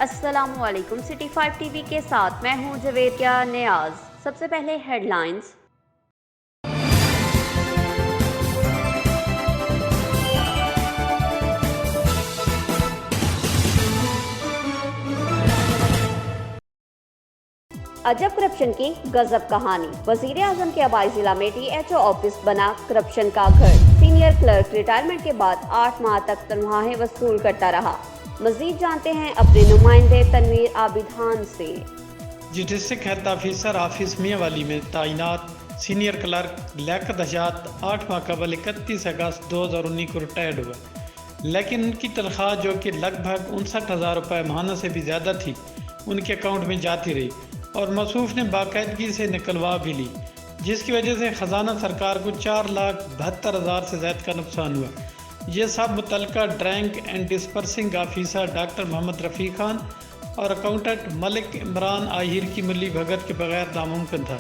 السلام علیکم۔ City 5 T V کے ساتھ میں ہوں جویریہ نیاز۔ سب سے پہلے ہیڈ لائنز۔ عجب کرپشن کی غضب کہانی، وزیر اعظم کے آبائی ضلع میں ڈی ایچ او آفس بنا کرپشن کا گھر، سینئر کلرک ریٹائرمنٹ کے بعد 8 ماہ تک تنخواہیں وصول کرتا رہا۔ مزید جانتے ہیں اپنے نمائندے تنویر عابدان سے۔ ڈسٹرکٹ ہیلتھ آفیسر آفس میاں والی میں تعینات سینئر کلرک لیاقت حجات 8 ماہ قبل 31 اگست 2019 کو ریٹائرڈ ہوا، لیکن ان کی تنخواہ جو کہ لگ بھگ 59,000 روپے ماہانہ سے بھی زیادہ تھی ان کے اکاؤنٹ میں جاتی رہی اور موصوف نے باقاعدگی سے نکلوا بھی لی، جس کی وجہ سے خزانہ سرکار کو 4,72,000 سے زائد کا نقصان ہوا۔ یہ سب متعلقہ drawing and disbursing officer doctor Muhammad Rafiq Khan اور اکاؤنٹنٹ ملک عمران آہیر کی ملی بھگت کے بغیر ناممکن تھا،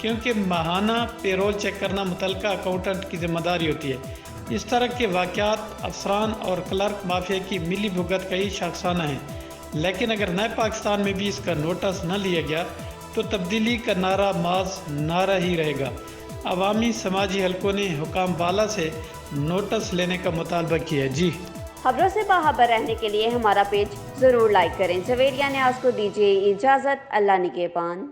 کیونکہ ماہانہ پے رول چیک کرنا متعلقہ اکاؤنٹنٹ کی ذمہ داری ہوتی ہے۔ اس طرح کے واقعات افسران اور کلرک مافیا کی ملی بھگت کا ہی شاخسانہ ہیں، لیکن اگر نئے پاکستان میں بھی اس کا نوٹس نہ لیا گیا تو تبدیلی کا نعرہ محض نعرہ ہی رہے گا۔ عوامی سماجی حلقوں نے حکام بالا سے نوٹس لینے کا مطالبہ کیا ہے۔ خبروں سے باخبر رہنے کے لیے ہمارا پیج ضرور لائک کریں۔ جویریہ نیاز کو دیجیے اجازت۔ اللہ نگہبان۔